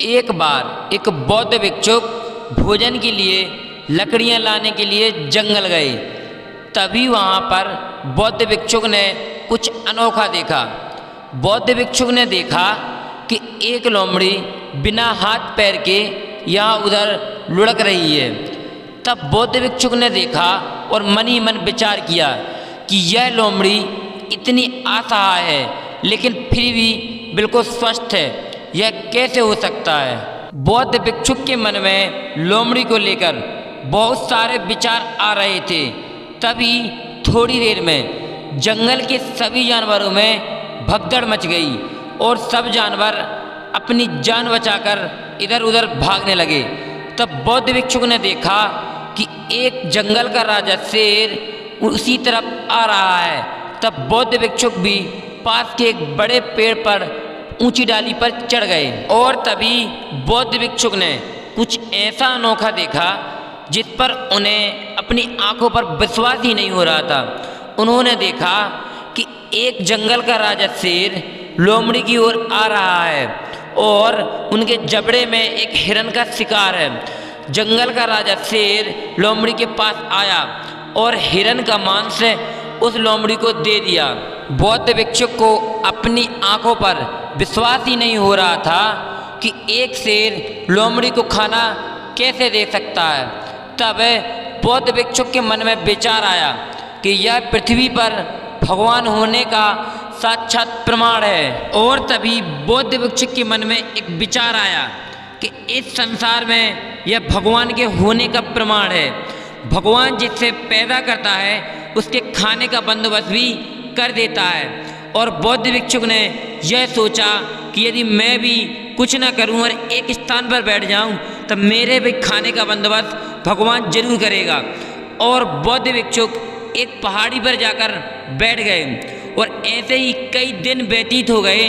एक बार एक बौद्ध भिक्षुक भोजन के लिए लकड़ियां लाने के लिए जंगल गए। तभी वहाँ पर बौद्ध भिक्षुक ने कुछ अनोखा देखा। बौद्ध भिक्षुक ने देखा कि एक लोमड़ी बिना हाथ पैर के यहाँ उधर लुढ़क रही है। तब बौद्ध भिक्षुक ने देखा और मन ही मन विचार किया कि यह लोमड़ी इतनी असहाय है लेकिन फिर भी बिल्कुल स्वस्थ है, यह कैसे हो सकता है। बौद्ध भिक्षुक के मन में लोमड़ी को लेकर बहुत सारे विचार आ रहे थे। तभी थोड़ी देर में जंगल के सभी जानवरों में भगदड़ मच गई और सब जानवर अपनी जान बचाकर इधर उधर भागने लगे। तब बौद्ध भिक्षुक ने देखा कि एक जंगल का राजा शेर उसी तरफ आ रहा है। तब बौद्ध भिक्षुक भी पास के एक बड़े पेड़ पर ऊंची डाली पर चढ़ गए और तभी बौद्ध भिक्षुक ने कुछ ऐसा अनोखा देखा जिस पर उन्हें अपनी आंखों पर विश्वास ही नहीं हो रहा था। उन्होंने देखा कि एक जंगल का राजा शेर लोमड़ी की ओर आ रहा है और उनके जबड़े में एक हिरन का शिकार है। जंगल का राजा शेर लोमड़ी के पास आया और हिरन का मांस उस लोमड़ी को दे दिया। बौद्ध भिक्षुक को अपनी आंखों पर विश्वास ही नहीं हो रहा था कि एक शेर लोमड़ी को खाना कैसे दे सकता है। तब बौद्ध भिक्षुक के मन में विचार आया कि यह पृथ्वी पर भगवान होने का साक्षात प्रमाण है। और तभी बौद्ध भिक्षुक के मन में एक विचार आया कि इस संसार में यह भगवान के होने का प्रमाण है। भगवान जिससे पैदा करता है उसके खाने का बंदोबस्त भी कर देता है। और बौद्ध भिक्षुक ने यह सोचा कि यदि मैं भी कुछ न करूं और एक स्थान पर बैठ जाऊं तब मेरे भी खाने का बंदोबस्त भगवान जरूर करेगा। और बौद्ध भिक्षुक एक पहाड़ी पर जाकर बैठ गए और ऐसे ही कई दिन व्यतीत हो गए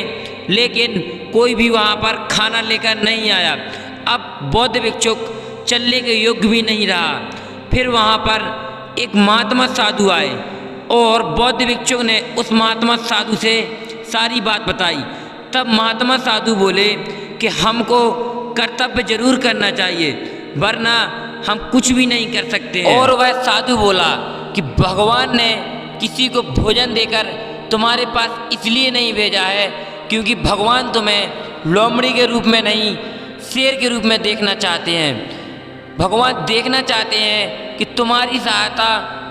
लेकिन कोई भी वहाँ पर खाना लेकर नहीं आया। अब बौद्ध भिक्षुक चलने के योग्य भी नहीं रहा। फिर वहाँ पर एक महात्मा साधु आए और बौद्ध भिक्षुक ने उस महात्मा साधु से सारी बात बताई। तब महात्मा साधु बोले कि हमको कर्तव्य जरूर करना चाहिए वरना हम कुछ भी नहीं कर सकते हैं। और वह साधु बोला कि भगवान ने किसी को भोजन देकर तुम्हारे पास इसलिए नहीं भेजा है क्योंकि भगवान तुम्हें लोमड़ी के रूप में नहीं शेर के रूप में देखना चाहते हैं। भगवान देखना चाहते हैं कि तुम्हारी सहायता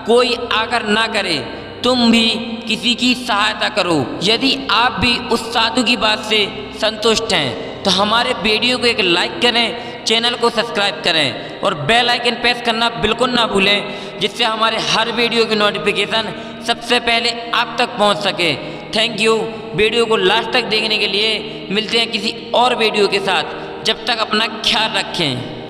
कोई आकर ना करे, तुम भी किसी की सहायता करो। यदि आप भी उस साधु की बात से संतुष्ट हैं तो हमारे वीडियो को एक लाइक करें, चैनल को सब्सक्राइब करें और बेल आइकन प्रेस करना बिल्कुल ना भूलें जिससे हमारे हर वीडियो की नोटिफिकेशन सबसे पहले आप तक पहुंच सके। थैंक यू वीडियो को लास्ट तक देखने के लिए। मिलते हैं किसी और वीडियो के साथ, जब तक अपना ख्याल रखें।